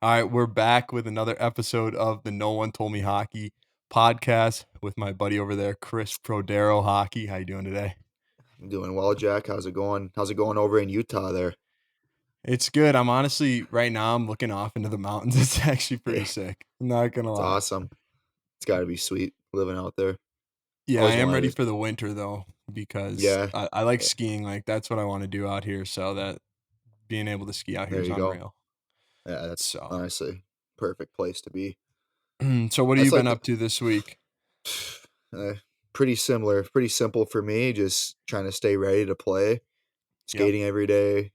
All right, we're back with another episode of the No One Told Me Hockey podcast with my buddy over there, Chris Prodero Hockey. How you doing today? I'm doing well, Jack. How's it going? How's it going over in Utah there? It's good. I'm honestly right now I'm looking off into the mountains. It's actually pretty Yeah, sick. I'm not gonna it's lie. awesome. It's got to be sweet living out there. Yeah, I Always am ready wanted to. for the winter though, because Yeah, I like yeah, skiing. Like that's what I want to do out here. So that being able to ski out here there is you go. unreal. Yeah, that's So, honestly perfect place to be. so what have you That's been like up to this week? uh, pretty similar, pretty simple for me. Just trying to stay ready to play, Yep. skating every day,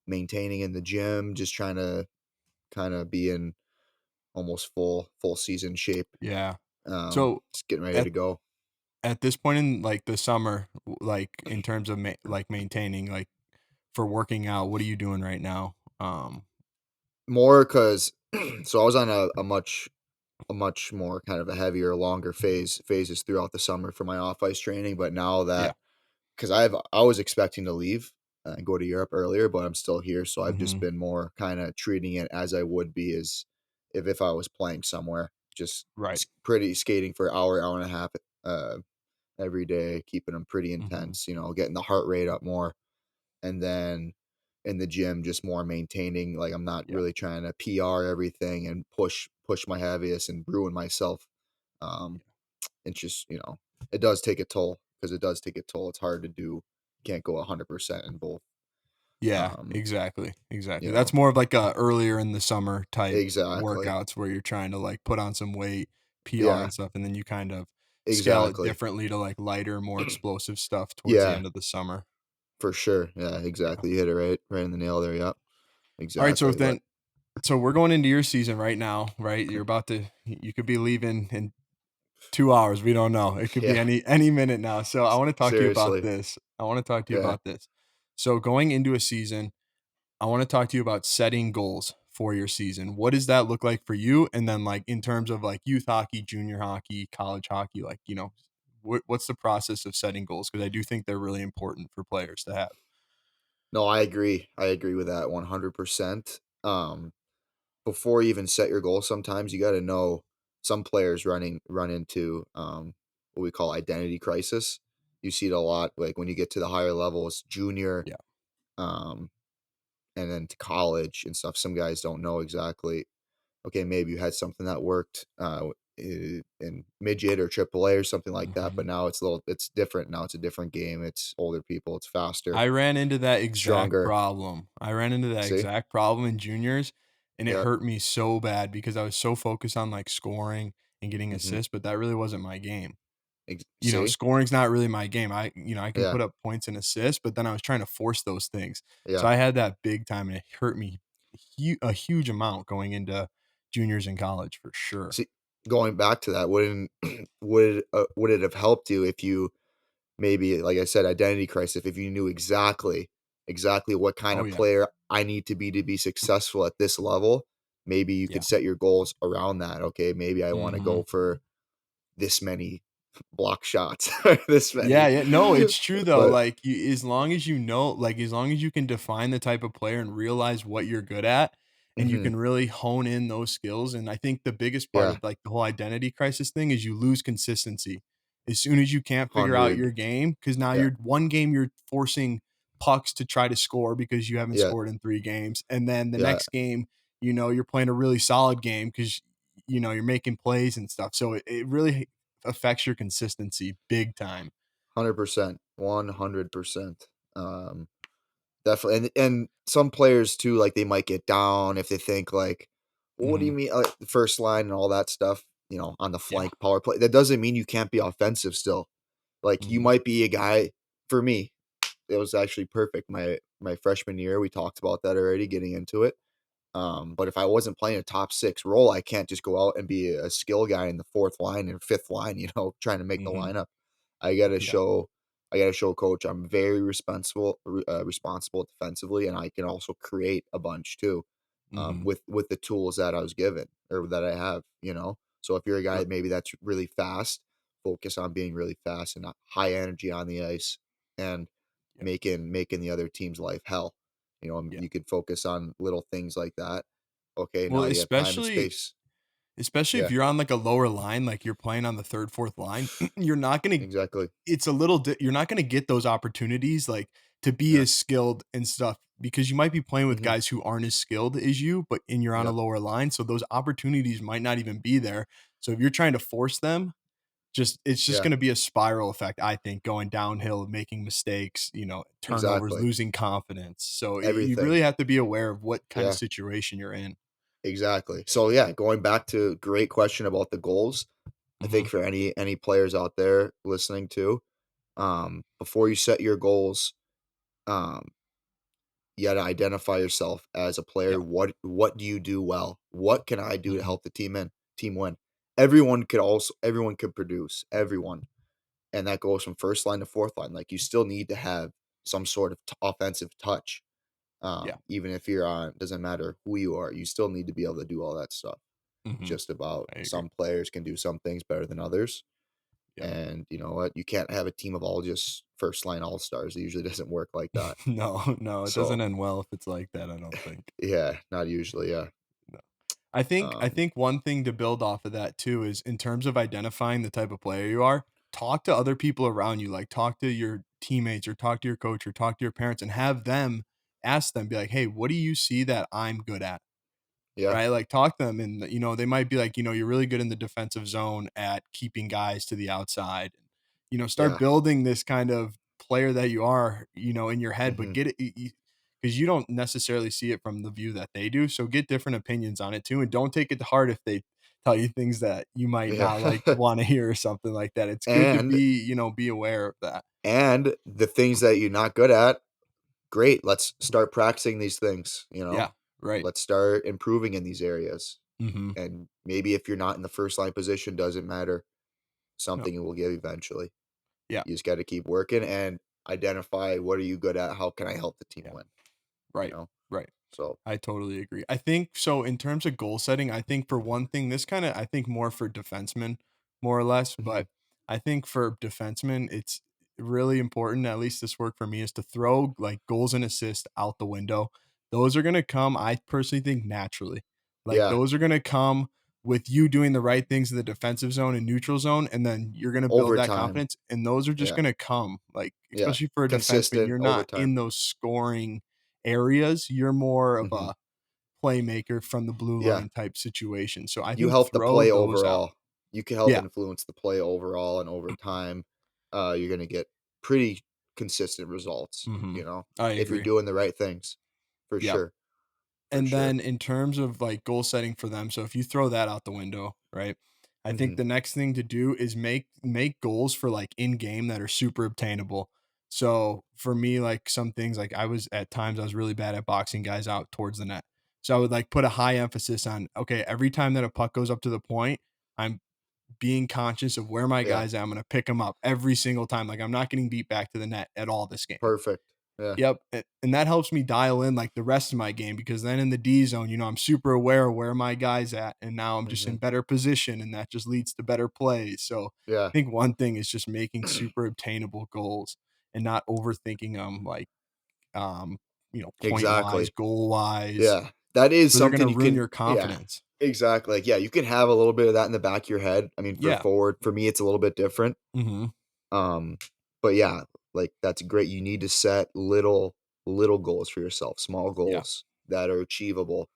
maintaining in the gym, just trying to kind of be in almost full season shape. Yeah. So Just getting ready at to go. at this point in like the summer, like in terms of like maintaining, like for working out, what are you doing right now? More because so I was on a much more kind of a heavier, longer phases throughout the summer for my off ice training. But now Yeah. that because I was expecting to leave and go to Europe earlier, but I'm still here, so I've just Mhm. been more kind of treating it as I would be as if I was playing somewhere, just Right. pretty skating for an hour and a half uh, every day, keeping them pretty Mhm. intense. Getting the heart rate up more, and then in the gym just more maintaining, like I'm not Yeah. really trying to PR everything and push my heaviest and ruin myself. um it's just, it does take a toll, because it does take a toll. It's hard to do. You can't go 100% in both. Yeah, um exactly, you exactly. know That's more of like a earlier in the summer type exactly. workouts where you're trying to like put on some weight, PR Yeah, and stuff, and then you kind of scale it exactly. differently to like lighter, more explosive stuff towards the Yeah, end of the summer. for sure. Yeah, Yeah. exactly. You hit it right in the nail there. Yep, All right, so exactly. But then so we're going into your season right now, right? You're about to you could be leaving in 2 hours, we don't know. It could be yeah, any minute now. So I wanna talk to you about seriously. this. I wanna talk to you Yeah. about this. So going into a season, I wanna talk to you about setting goals for your season. What does that look like for you? And then, like, in terms of, like, youth hockey, junior hockey, college hockey, like, what's the process of setting goals? Because I do think they're really important for players to have. No, I agree. I agree with that 100%. Before you even set your goal, sometimes you got to know some players run into what we call identity crisis. You see it a lot, like when you get to the higher levels, junior, Yeah. um, and then to college and stuff. Some guys don't know exactly. Okay, maybe you had something that worked in midget or AAA or something like that, but Mhm. now it's different. Now it's a different game. It's older people. It's faster, I ran into that exact stronger. problem. I ran into that See, exact problem in juniors, and it yeah, hurt me so bad because I was so focused on, like, scoring and getting hmm, assists, but that really wasn't my game. see, Scoring's not really my game. I can yeah, put up points and assists, but then I was trying to force those things. So yeah. I had that big time, and it hurt me a huge amount going into juniors in college for sure. See, going back to that, wouldn't would it have helped you if you maybe, like I said, identity crisis, if you knew exactly what kind Oh, of yeah. player I need to be successful at this level, maybe you Yeah. could set your goals around that. Okay, maybe I want to Mhm. go for this many block shots or this Yeah, many. yeah. No, it's true though. But Like as long as you know, like as long as you can define the type of player and realize what you're good at, and you mhm, can really hone in those skills. And I think the biggest part yeah, of like the whole identity crisis thing is you lose consistency. As soon as you can't figure out 100, your game, because now yeah, you're one game you're forcing pucks to try to score because you haven't yeah, scored in 3 games. And then the yeah, next game, you're playing a really solid game because you're making plays and stuff. So it really affects your consistency big time. 100%, 100%. Definitely, and some players too, like, they might get down if they think, like, "What do you Mhm. mean?" Like, the first line and all that stuff, on the Yeah. flank power play. That doesn't mean you can't be offensive still. Like, you Mhm. might be a guy. For me, it was actually perfect. My freshman year, we talked about that already, getting into it. But if I wasn't playing a top 6 role, I can't just go out and be a skill guy in the 4th line and 5th line, trying to make the Mhm. lineup. I gotta Yeah. show I gotta show coach I'm very responsible defensively, and I can also create a bunch too, Mhm. with the tools that I was given or that I have. So if you're a R guy maybe that's really fast, focus on being really fast and high energy on the ice and Yep. making the other team's life hell. Yeah. You could focus on little things like that. Okay, Well, now you have time and especially space. especially if Yeah, you're on, like, a lower line, like, you're playing on the 3rd, 4th line, you're not gonna exactly. it's a little you're not gonna get those opportunities, like, to be Yeah. as skilled and stuff because you might be playing with Mhm. guys who aren't as skilled as you, but and you're on a Yep. lower line, so those opportunities might not even be there. So if you're trying to force them, it's just Yeah, gonna be a spiral effect, I think, going downhill, making mistakes, turnovers, exactly. losing confidence. So you Everything. really have to be aware of what kind of Yeah, situation you're in. exactly. So, yeah, going back to great question about the goals. I think Mhm. for any players out there listening to, before you set your goals, um, you gotta identify yourself as a player. Yeah. What do you do well? What can I do to Mhm. help the team win? Everyone could produce, everyone. And that goes from first line to fourth line. Like, you still need to have some sort of offensive touch. Yeah. Even if you're on, doesn't matter who you are, you still need to be able to do all that stuff. Mhm. Just about I agree. some players can do some things better than others. Yep. And you know what? You can't have a team of all just first line all stars. It usually doesn't work like that. No, no, it So doesn't end well if it's like that, I don't think. yeah, not usually. Yeah. No. I Um, think one thing to build off of that too is in terms of identifying the type of player you are, talk to other people around you, like talk to your teammates or talk to your coach or talk to your parents and have them ask them, be like, "Hey, what do you see that I'm good at?" yeah, Right? Like, talk to them and, they might be like, "You're really good in the defensive zone at keeping guys to the outside." Start yeah. building this kind of player that you are, in your head, but Hmm. get it because you don't necessarily see it from the view that they do. So get different opinions on it too, and don't take it to heart if they tell you things that you might Yeah. not like want to hear or something like that. It's good to and be aware of that. and the things that you're not good at, great. Let's start practicing these things. Yeah. Right. Let's start improving in these areas. Mm-hmm. And maybe if you're not in the first line position, doesn't matter. No. Something will give eventually. Yeah. You just got to keep working and identify what are you good at? How can I help the team Yeah. win? You Right. know? Right. So, I totally agree. I think so in terms of goal setting, I think for one thing, this kind of I think more for defensemen, more or less, mhm, but I think for defensemen, it's really important, at least this worked for me, is to throw like goals and assists out the window. Those are gonna come, I personally think, naturally. Like yeah, those are gonna come with you doing the right things in the defensive zone and neutral zone, and then you're gonna build that overtime. confidence, and those are just Yeah, gonna come. Like, yeah. especially for a defenseman, Consistent you're not overtime. in those scoring areas. You're more of Hmm. a playmaker from the blue Yeah. line type situation. So I You think help the throw play those out. overall. You can help Yeah. influence the play overall, and over time, you're going to get pretty consistent results, Mhm. I if you're agree. doing the right things. For Yep. sure. For And sure. then in terms of like goal setting for them, so if you throw that out the window, right? I think Hmm. the next thing to do is make goals for like in game that are super obtainable. So for me, like some things like I was really bad at boxing guys out towards the net. So I would like put a high emphasis on okay, every time that a puck goes up to the point, I'm being conscious of where my Yeah. guys at. I'm gonna pick them up every single time. Like I'm not getting beat back to the net at all this game. Perfect. Yeah. Yep, and that helps me dial in, like, the rest of my game because then in the D zone, I'm super aware of where my guy's at, and now I'm just Hmm. in better position, and that just leads to better plays, so Yeah. I think one thing is just making super obtainable goals and not overthinking them, like, point-wise, Exactly. goal-wise, Yeah. That is or they're something gonna you ruin can, your yeah. confidence. Exactly. Like, yeah, you can have a little bit of that in the back of your head. I mean, for Yeah. forward, for me, it's a little bit different. Mhm. Um, but yeah, like that's great. You need to set little goals for yourself, small Yeah. goals that are achievable.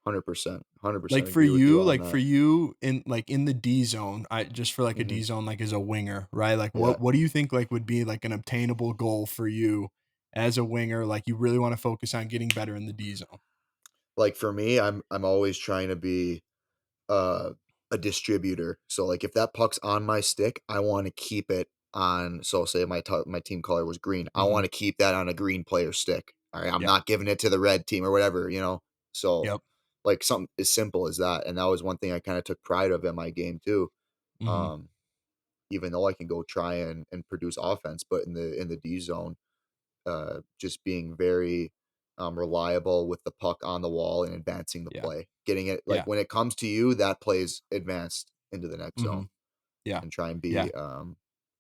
100%, Like 100% for agree with you you, on like for that. you in the D zone, I just for like a Mhm. D zone, like as a winger, right? Like Yeah. what do you think like would be like an obtainable goal for you as a winger? Like you really want to focus on getting better in the D zone. Like for me, I'm always trying to be uh, a distributor. So like if that puck's on my stick, I want to keep it on. So say my team color was green, I Hmm. want to keep that on a green player stick. All right, I'm Yeah. not giving it to the red team or whatever. So Yep. like something as simple as that, and that was one thing I kind of took pride of in my game too. Hmm. Um, Even though I can go try and produce offense, but in the D zone, just being very reliable with the puck on the wall and advancing the Yeah. play, getting it like Yeah. when it comes to you, that plays advanced into the next Hmm. zone, Yeah. and try and Yeah. be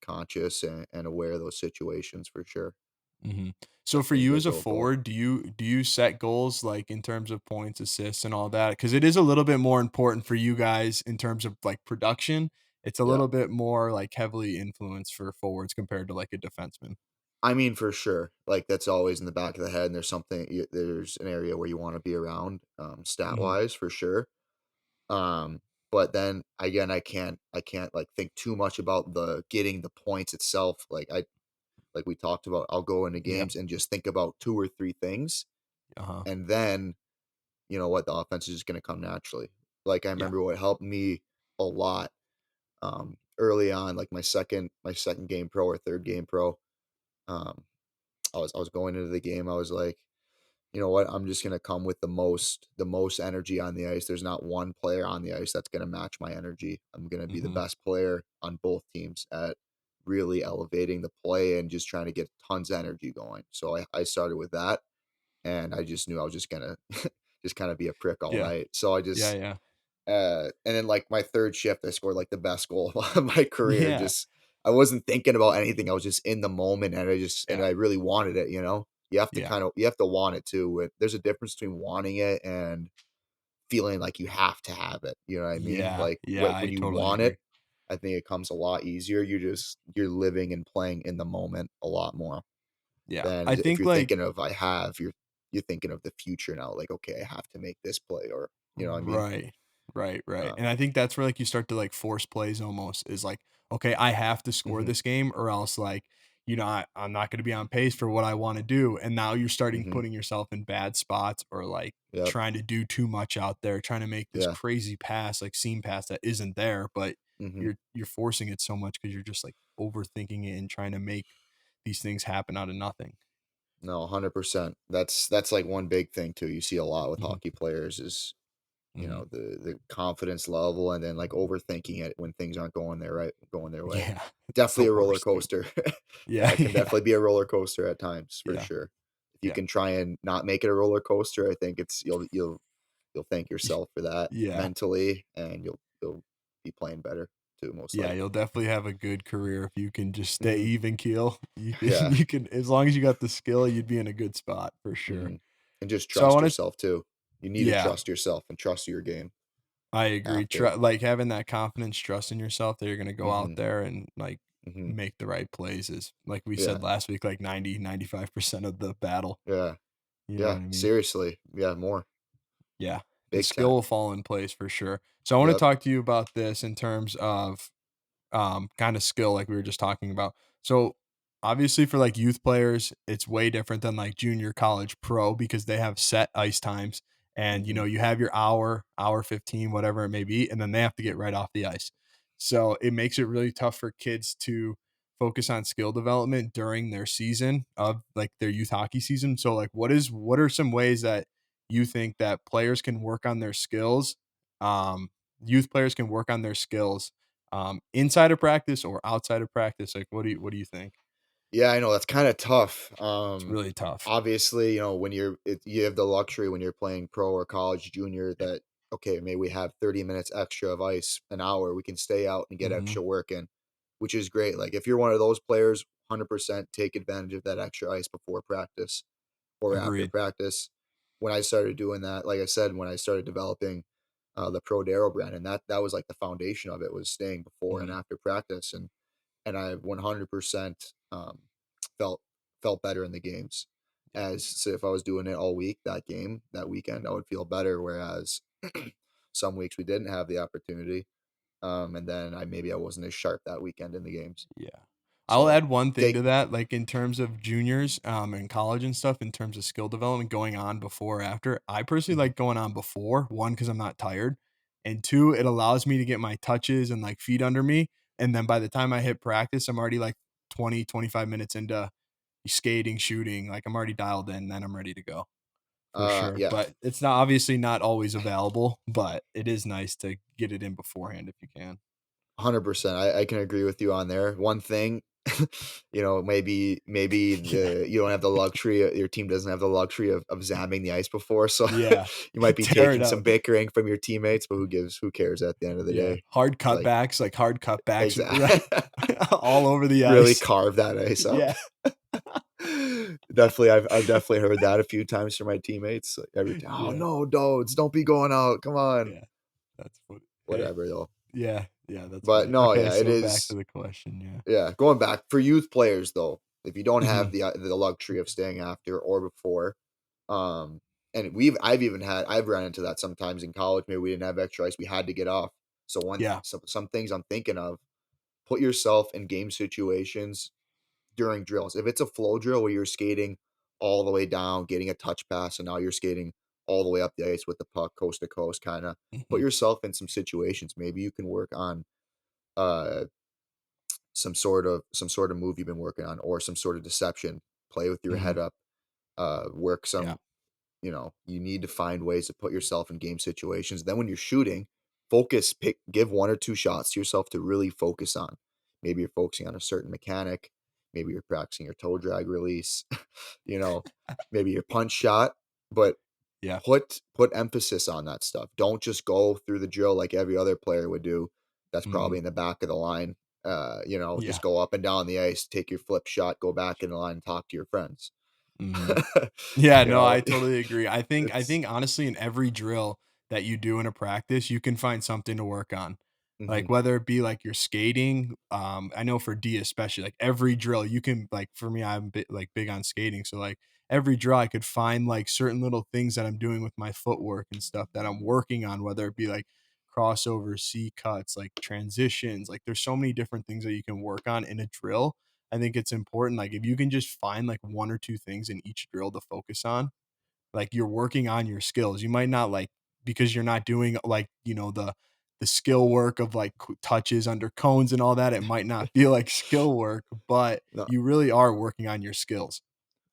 conscious and aware of those situations for sure. Mhm. So for Definitely a you good as a little goal. forward, do you set goals, like, in terms of points, assists, and all that? Because it is a little bit more important for you guys in terms of, like, production. It's a Yeah. little bit more, like, heavily influenced for forwards compared to, like, a defenseman. I mean, for sure. Like, that's always in the back of the head, and there's an area where you wanna be around, Mhm. stat-wise for sure. Um, but then again, I can't, like, think too much about the getting the points itself. Like we talked about, I'll go into Yep. games and just think about 2 or 3 things, Uh-huh. and then, you know what, the offense is just gonna come naturally. Like, I Yeah. remember what helped me a lot, early on, like my second game pro or 3rd game pro, um, I was going into the game, I was like, "You know what? I'm just gonna come with the most energy on the ice. There's not one player on the ice that's gonna match my energy. I'm gonna be the Mhm. best player on both teams at really elevating the play and just trying to get tons of energy going." So I started with that, and I just knew I was just gonna just kinda be a prick all Yeah. night. So I Yeah, just yeah. and then, like, my 3rd shift, I scored, like, the best goal of my career. Yeah. Just I wasn't thinking about anything. I was just in the moment, and Yeah. I really wanted it, you know? Yeah. You have to want it too. There's a difference between wanting it and feeling like you have to have it, you know what I mean? Yeah. Like, Yeah, when I you totally want it, agree. I think it comes a lot easier. You're living and playing in the moment a lot more Yeah. than I if think, you're like, thinking of, you're thinking of the future now, like, "Okay, I have to make this play," or you know what I mean? right. Right, right, Um and I think that's where, like, you start to, like, force plays almost is like, "Okay, I have to score Mhm, this game or else, like, I'm not gonna be on pace for what I wanna do," and now you're starting mhm, putting yourself in bad spots or, like, yep, trying to do too much out there, trying to make this yeah, crazy pass, like, seam pass that isn't there, but mhm. you're forcing it so much because 'cause you're just, like, overthinking it and trying to make these things happen out of nothing. No, 100%. That's, like, one big thing too you see a lot with Mhm, hockey players is, mhm. the confidence level and then, like, overthinking it when things aren't going their way. Yeah, it's Definitely the a roller worst thing. coaster. Yeah, It can yeah, definitely be a roller coaster at times, for yeah, sure. If you yeah. can try and not make it a roller coaster, I think it's you'll thank yourself for that Yeah. mentally, and you'll be playing better too, most Yeah, likely. you'll definitely have a good career if you can just stay Mhm. even keel. You can Yeah. you can as long as you got the skill, you'd be in a good spot for sure. Mhm. And just So I trust wanna yourself too. You need to yeah, trust yourself and trust your game. I agree. Have to. Like having that confidence, trust in yourself that you're gonna go out Mhm. there and like Mhm. make the right plays is like we Yeah. said last week, like 95% of the battle. Yeah. You know Yeah. what I mean? Seriously. Yeah, more. Yeah. The Big skill time. will fall in place for sure. So I want to Yep. talk to you about this in terms of kind of skill like we were just talking about. So obviously for like youth players, it's way different than like junior college pro because they have set ice times and Mhm. you have your hour 15, whatever it may be, and then they have to get right off the ice. So it makes it really tough for kids to focus on skill development during their season of like their youth hockey season. So like what are some ways that you think that players can work on their skills? Um Youth players can work on their skills inside of practice or outside of practice? Like, what do you think? Yeah, I know that's kinda tough. It's really tough. Obviously, when you have the luxury when you're playing pro or college junior Yeah. that, okay, maybe we have 30 minutes extra of ice, an hour, we can stay out and get Mhm. extra work in, which is great. Like, if you're one of those players, 100% take advantage of that extra ice before practice or after Agreed. practice. When I started doing that, like I said, when I started developing, the Pro Darrow brand, and that was, like, the foundation of it was staying before and Mhm. after practice, and I 100%, felt felt better in the games. Yeah. As so if I was doing it all week, that weekend, I would feel better. Whereas some weeks we didn't have the opportunity, and then I wasn't as sharp that weekend in the games. Yeah. I'll So add one thing take to that, like, in terms of juniors, and college and stuff, in terms of skill development going on before or after, I personally Mhm. like going on before, 1, because 'cause I'm not tired, and 2, it allows me to get my touches and, like, feet under me, and then by the time I hit practice, I'm already, like, 25 minutes into skating, shooting, like, I'm already dialed in, then I'm ready to go. For sure, Yeah, but it's not obviously not always available, but it is nice to get it in beforehand if you can. 100%. I can agree with you on there. One thing, maybe Yeah. you don't have the luxury, your team doesn't have the luxury of zamming the ice before, so Yeah. you might be Tear it taking some up. bickering from your teammates, but who cares at the end of the Yeah. day? Hard Like, cutbacks, like hard cutbacks, right exactly. all over the Really ice. carve that ice up. Yeah. Definitely, I've definitely heard that a few times from my teammates, like, every time, "Oh, Yeah, no, don't be going out, come on." yeah, that's funny. Hey, Whatever, though. yeah, yeah, that's But, funny. no, Okay, yeah, it so back is to the question, yeah. yeah, going back, for youth players, though, if you don't have Mhm, the luxury of staying after or before, um, and I've run into that sometimes in college, maybe we didn't have extra ice, we had to get off. So yeah, some things I'm thinking of, put yourself in game situations during drills. If it's a flow drill where you're skating all the way down, getting a touch pass, and now you're skating all the way up the ice with the puck coast to coast, kinda put mhm, yourself in some situations. Maybe you can work on, uh some sort of move you've been working on or some sort of deception. Play with your mhm, head up, work yeah, some you need to find ways to put yourself in game situations. Then when you're shooting, give one or two shots to yourself to really focus on. Maybe you're focusing on a certain mechanic, maybe you're practicing your toe drag release, you know, maybe your punch shot, but yeah, put emphasis on that stuff. Don't just go through the drill like every other player would do. That's mhm, probably in the back of the line. Just yeah, go up and down the ice, take your flip shot, go back in the line, and talk to your friends. mhm. Yeah, you no, know, I totally agree. I it's think honestly in every drill that you do in a practice, you can find something to work on. Like mhm, whether it be like your skating, I know for D especially, like every drill you can like for me, like big on skating. So like every drill I could find like certain little things that I'm doing with my footwork and stuff that I'm working on, whether it be like crossovers, C cuts, like transitions, like there's so many different things that you can work on in a drill. I think it's important, like, if you can just find, like, 1 or 2 things in each drill to focus on, like, you're working on your skills. You might not, like because you're not doing, like, the skill work of, like, touches under cones and all that, it might not feel like skill work, but no, you really are working on your skills.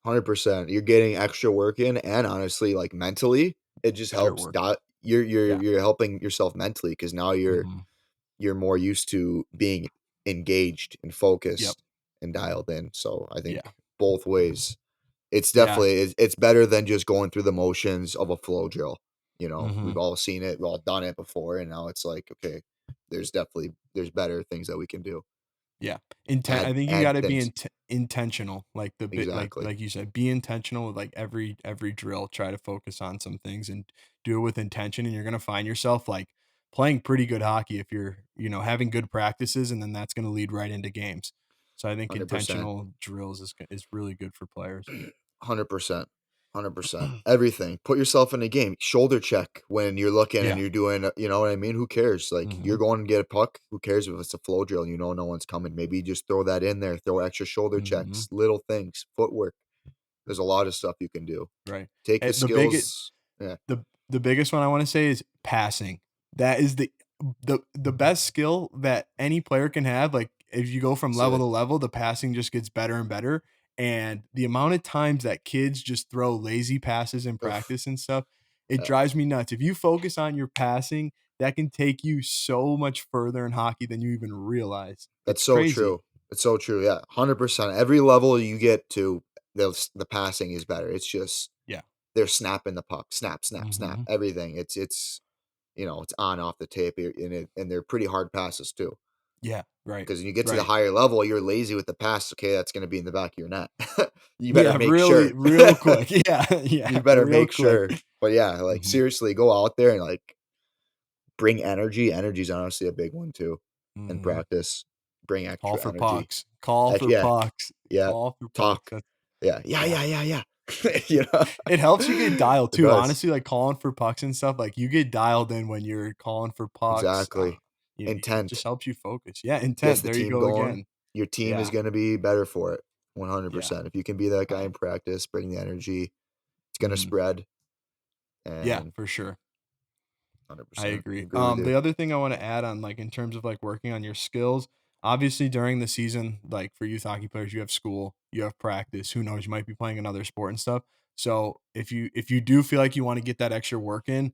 100%. You're getting extra work in, and honestly, like mentally, it just Better helps. work. That you're Yeah. you're helping yourself mentally because now Mhm. you're more used to being engaged and Yep. focused and dialed in. So I Yeah. think both ways. It's Yeah. definitely it's better than just going through the motions of a flow drill. We've Mhm. all seen it, we've all done it before, and now it's like, okay, there's better things that we can do. Yeah. I think you Add gotta be things. intentional, like the bit Exactly. like you said, be intentional with, like, every drill, try to focus on some things and do it with intention, and you're gonna find yourself, like, playing pretty good hockey if you're, having good practices, and then that's gonna lead right into games. So I think 100%. intentional drills is really good for players. 100%. 100%. Everything. Put yourself in a game. Shoulder check when you're looking and Yeah. you're doing, you know what I mean? Who cares? Like, you're Mhm. going to get a puck. Who cares if it's a flow drill and you know no one's coming? Maybe just throw that in there. Throw extra shoulder Mhm. checks, little things, footwork. There's a lot of stuff you can do. Right. Take the The big skills. Yeah. the biggest one I wanna say is passing. That is the best skill that any player can have, like, if you go from That's level it. to level, the passing just gets better and better, and the amount of times that kids just throw lazy passes in Ugh, practice and stuff, it yeah. drives me nuts. If you focus on your passing, that can take you so much further in hockey than you even realize. That's It's so crazy. true. It's so true. Yeah. 100%. Every level you get to, the passing is better. It's just, Yeah. they're snapping the puck. Snap, snap, snap. Mhm. Everything. It's on off the tape, and they're pretty hard passes too. Yeah, right, Because when you get to the right. higher level, you're lazy with the pass. Okay, that's going to be in the back of your net. You better Yeah, make really, sure. real quick. Yeah, You yeah, better real make quick. sure. But yeah, like Mhm, seriously, go out there and like bring energy. Energy's honestly a big one too in mhm. practice. Bring Call extra for energy. pucks. Call for Yeah, pucks. yeah. Call for pucks. Talk. That's Yeah, yeah, yeah. yeah, yeah, yeah. you know, It helps you get dialed it too, does honestly, like, calling for pucks and stuff, like, you get dialed in when you're calling for pucks, exactly. it just Intent helps you focus. Yeah, gets intent, the there you team go going. again. Your team is Yeah, going to be better for it. yeah, 100%. If you can be that guy I in practice, bring the energy, it's gonna mhm. spread, Yeah, and for sure. I 100% agree. agree with you. The other thing I want to add on, like in terms of like working on your skills, obviously during the season, like for youth hockey players, you have school, you have practice. Who knows? You might be playing another sport and stuff. So if you do feel like you want to get that extra work in,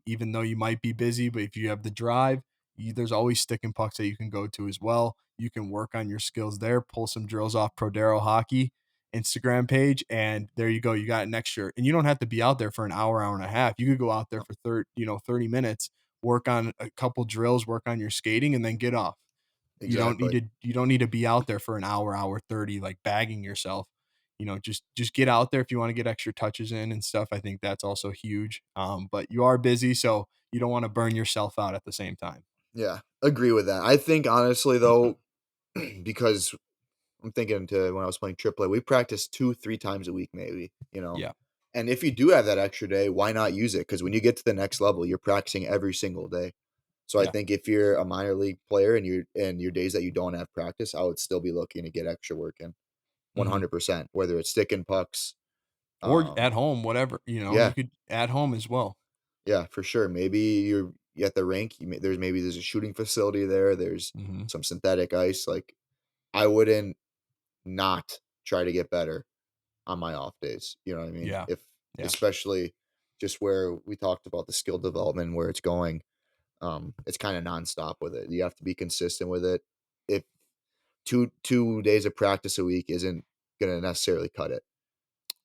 even though you might be busy, but if you have the drive, there's always stick and pucks that you can go to as well. You can work on your skills there, pull some drills off Prodero Hockey Instagram page, and there you go. You got an extra, and you don't have to be out there for an hour, hour and a half. You could go out there No, for 30 minutes, work on a couple drills, work on your skating, and then get off. exactly. You don't need to be out there for an hour, hour 30, like bagging yourself. just get out there if you want to get extra touches in and stuff. I think that's also huge. But you are busy, so you don't want to burn yourself out at the same time. Yeah, agree with that. I think honestly though, because I'm thinking to when I was playing AAA, we practiced 2, 3 times a week maybe, you know? Yeah, And if you do have that extra day, why not use it? Because when you get to the next level, you're practicing every single day. So I yeah, think if you're a minor league player and your days that you don't have practice, I would still be looking to get extra work in hmm 100%, whether it's sticking pucks, or um, at home, whatever. You yeah, could at home as well. yeah, for sure. Maybe you're at the rink, there's a shooting facility there, there's Hmm. some synthetic ice, like, I wouldn't not try to get better on my off days, you know what I mean? Yeah, If yeah, especially just where we talked about the skill development, where it's going, it's kinda nonstop with it. You have to be consistent with it. If 2 days of practice a week isn't gonna necessarily cut it.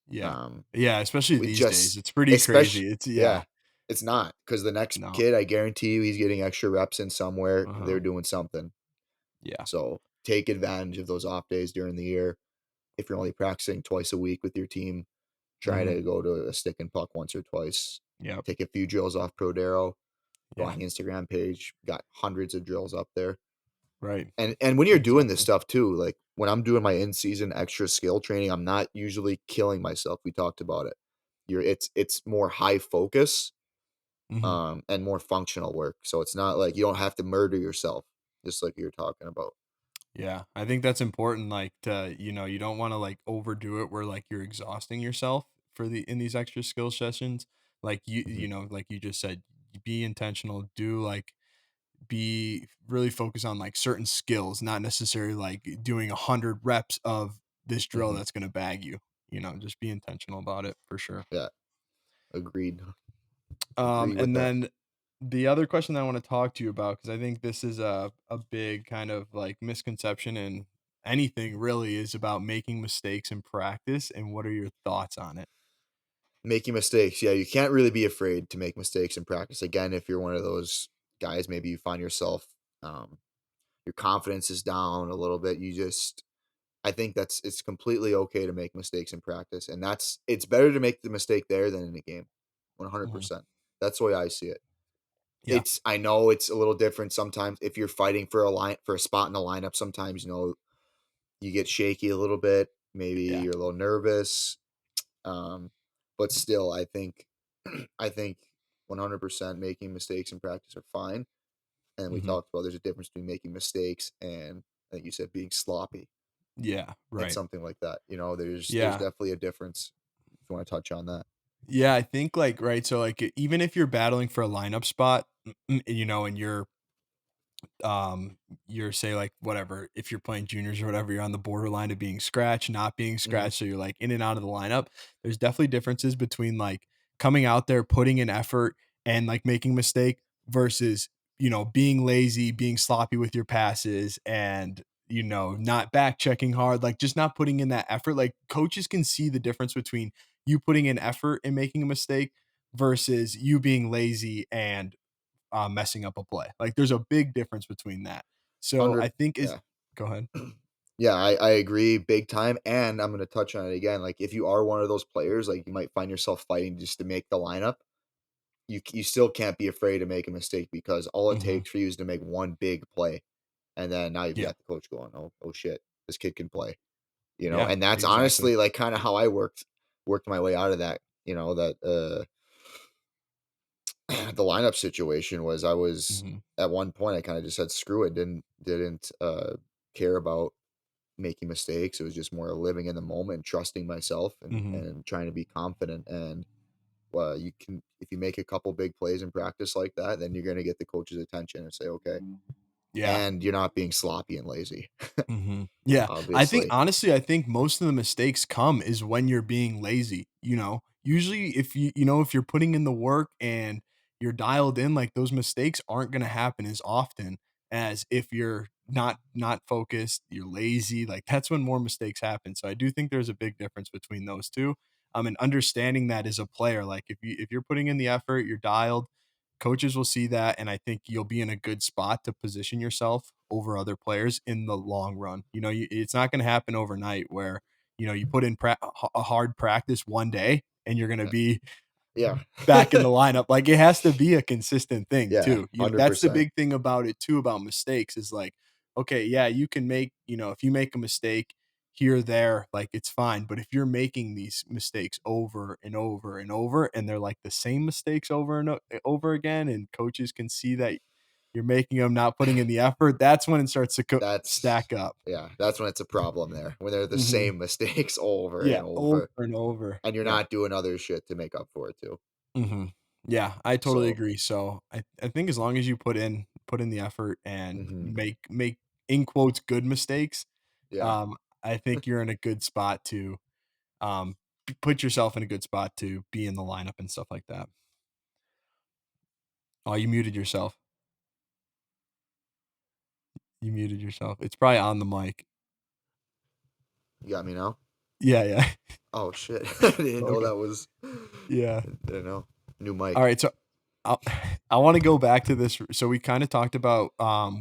yeah, Um, yeah. Especially we these days, just it's pretty especially crazy. It's yeah, yeah, it's not because the next no, kid, I guarantee you he's getting extra reps in somewhere, uh huh, they're doing something. yeah, So, take advantage of those off days during the year. If you're only practicing twice a week with your team, try hmm, to go to a stick and puck once or twice. yep, Take a few drills off Prodero. Go yeah, on the Instagram page, got hundreds of drills up there. right, And when you're doing this exactly. stuff too, like when I'm doing my in-season extra skill training, I'm not usually killing myself. We talked about it. It's more high focus, Hmm. and more functional work. So it's not like you don't have to murder yourself, just like you're talking about. Yeah, I think that's important. Like you don't want to like overdo it where like you're exhausting yourself for the in these extra skill sessions. Like Mhm, like you just said, be intentional. Do like be really focused on like certain skills, not necessarily like doing 100 reps of this drill mhm. that's gonna bag you. Just be intentional about it for sure. Yeah, agreed. Agree with And that. then the other question that I want to talk to you about, because I think this is a big kind of like misconception in anything really, is about making mistakes in practice. And what are your thoughts on it? Making mistakes. Yeah, you can't really be afraid to make mistakes in practice. Again, if you're one of those guys, maybe you find yourself, um, your confidence is down a little bit. I think it's completely okay to make mistakes in practice, and it's better to make the mistake there than in the game, Hmm. 100%. That's the way I see it. Yeah. I know it's a little different sometimes if you're fighting for a spot in the lineup. Sometimes you get shaky a little bit. Maybe Yeah. you're a little nervous, um, but still, I think 100% making mistakes in practice are fine. And we Hmm. talked about there's a difference between making mistakes and I think you said being sloppy Yeah. and Right. something like that. There's Yeah. definitely a difference if you want to touch on that. Yeah. I think like, right. So, like, even if you're battling for a lineup spot, and you're say like whatever, if you're playing juniors or whatever, you're on the borderline of being scratched, not being Mhm, scratched, so you're like in and out of the lineup. There's definitely differences between like coming out there, putting in effort and like making a mistake versus, being lazy, being sloppy with your passes and not back checking hard, like just not putting in that effort. Like coaches can see the difference between you putting in effort and making a mistake versus you being lazy and messing up a play. Like there's a big difference between that. So I 100 think is yeah. go ahead. Yeah, I agree big time, and I'm gonna touch on it again, like, if you are one of those players, like, you might find yourself fighting just to make the lineup, you still can't be afraid to make a mistake because all it Mhm. takes for you is to make one big play, and then now you've Yeah. got the coach going, "Oh, shit, this kid can play." Yeah, And that's exactly. honestly, like, kinda how I worked my way out of that, the lineup situation was I was Mhm. at one point, I kinda just said, "Screw it," didn't care about making mistakes, it was just more living in the moment, trusting myself Mhm. and trying to be confident, and, you can if you make a couple big plays in practice like that, then you're gonna get the coach's attention and say, "Okay." Yeah. And you're not being sloppy and lazy, Mhm. Yeah. obviously. I think most of the mistakes come is when you're being lazy. Usually if you're putting in the work and you're dialed in, like those mistakes aren't going to happen as often as if you're not focused, you're lazy, like that's when more mistakes happen. So I do think there's a big difference between those two. And understanding that as a player, like if you're putting in the effort, you're dialed, coaches will see that, and I think you'll be in a good spot to position yourself over other players in the long run. It's not going to happen overnight where you put in a hard practice one day and you're going to Yeah. be Yeah. back in the lineup. Like, it has to be a consistent thing Yeah, too. That's the 100%. big thing about it too, about mistakes is like, okay, yeah, you can make, if you make a mistake here or there, like it's fine. But if you're making these mistakes over and over and over, and they're like the same mistakes over and over again, and coaches can see that you're making them, not putting in the effort, that's when it starts to That's stack up. yeah, that's when it's a problem there, when they're the Mhm. same mistakes over Yeah, and over over, and over. and you're Yeah. not doing other shit to make up for it too. Mhm. Yeah, I totally So, agree. So I think as long as you put in the effort and mhm, make in quotes good mistakes, yeah, um, I think you're in a good spot to put yourself in a good spot to be in the lineup and stuff like that. Oh, you muted yourself. You muted yourself. It's probably on the mic. you got me now? Yeah, yeah. Oh, shit. I didn't know Okay. that was Yeah. I didn't know. New All mic. right, so I I want to go back to this. So we kind of talked about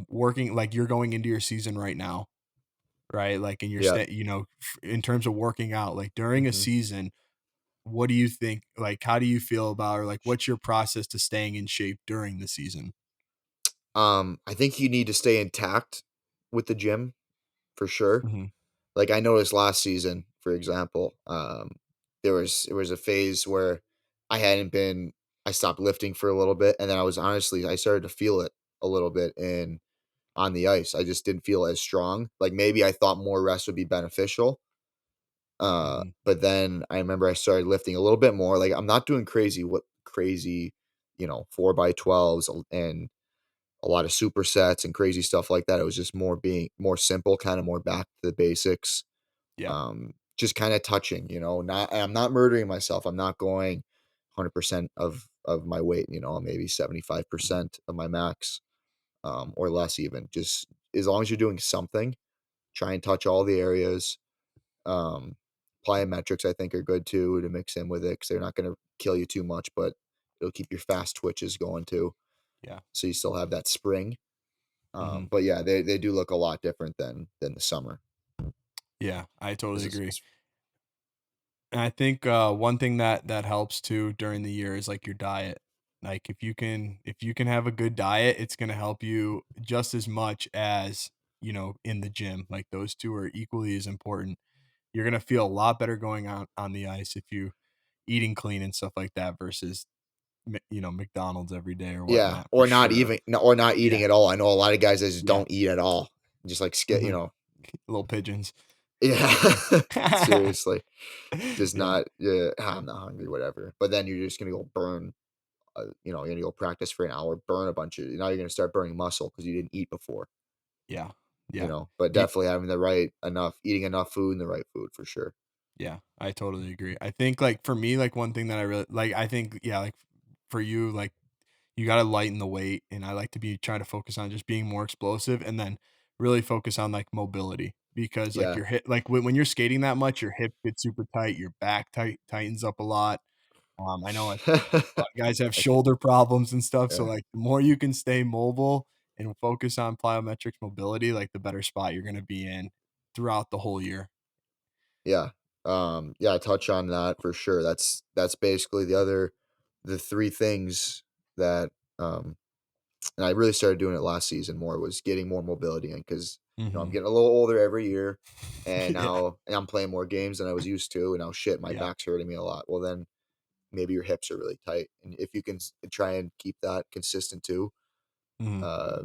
working, like you're going into your season right now, right? Like, and you're Yeah, in terms of working out, like during a mhm. season, what do you think? Like, how do you feel about, or like, what's your process to staying in shape during the season? I think you need to stay intact with the gym for sure. Hmm. Like, I noticed last season, for example, there was a phase where I hadn't been I stopped lifting for a little bit, and then I started to feel it a little bit in on the ice. I just didn't feel as strong. Like, maybe I thought more rest would be beneficial. Hmm. But then I remember I started lifting a little bit more. Like, I'm not doing crazy, 4x12s and a lot of supersets and crazy stuff like that. It was just more being more simple, kind of more back to the basics. Yeah. Just kind of touching, I'm not murdering myself. I'm not going 100% of my weight, maybe Mhm. 75% of my max, or less even. Just as long as you're doing something, try and touch all the areas. Um, Plyometrics, I think, are good too to mix in with it because they're not going to kill you too much, but it'll keep your fast twitches going too. Yeah. So you still have that spring. Hmm. But yeah, they do look a lot different than the summer. Yeah. I totally This agree. is And I think one thing that helps too during the year is like your diet. Like, if you can have a good diet, it's gonna help you just as much as in the gym. Like, those two are equally as important. You're gonna feel a lot better going out on the ice if you eating clean and stuff like that versus McDonald's every day or Yeah, whatnot for or not sure. even no, or not Yeah, eating at all. I know a lot of guys that just yeah. don't eat at all. Just like skip, Mhm. Little pigeons. yeah. Seriously. Just Yeah, not yeah, I'm not hungry, whatever. But then you're just gonna go burn, you're gonna go practice for an hour, burn a bunch of now you're gonna start burning muscle because you didn't eat before, yeah, yeah. But You definitely having the right enough eating enough food and the right food for sure. Yeah, I totally agree. I think, like, for me, like, one thing that I really like, I think, yeah, like, for you, like, you gotta lighten the weight, and I like to be trying to focus on just being more explosive, and then really focus on, like, mobility, because, like, Yeah. your hip, like, when you're skating that much, your hip gets super tight, your back tightens up a lot. I know, like, a lot of guys have I could shoulder problems and stuff, so, yeah. like, the more you can stay mobile and focus on plyometrics mobility, like, the better spot you're gonna be in throughout the whole year. Yeah. Yeah, touch on that for sure. That's basically the 3 things that, and I really started doing it last season more was getting more mobility in because I'm Mhm. getting a little older every year, and Yeah, I'm playing more games than I was used to, and now shit, my yeah. back's hurting me a lot. Well, then maybe your hips are really tight, and if you can try and keep that consistent too, Mhm. uh,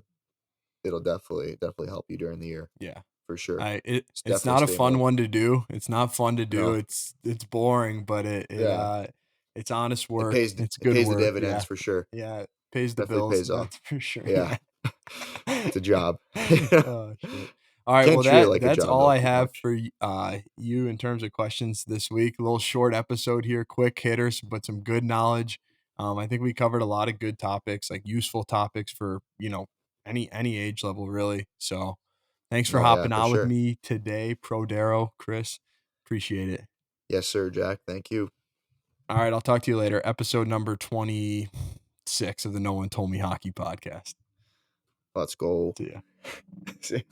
it'll definitely help you during the year Yeah. for sure. It's Just it's definitely not a stay fun mobile. one to do. It's not fun to do. No, It's boring, but yeah, it's honest it work. pays It's it good pays the work. dividends Yeah. for sure. Yeah. Pays the Definitely bills. pays off. That's for sure. Yeah, Yeah. it's a job. Oh, shit. All right, Can't well, treat it like a that's job all though I too have much. for you in terms of questions this week. A little short episode here, quick hitters, but some good knowledge. I think we covered a lot of good topics, like useful topics for, any age level really. So, thanks for No, yeah, hopping for on with sure. me today, Prodero, Chris. Appreciate it. Yes, sir, Jack. Thank you. All right, I'll talk to you later. Episode number 26 of the No One Told Me Hockey podcast. Let's go. See ya. See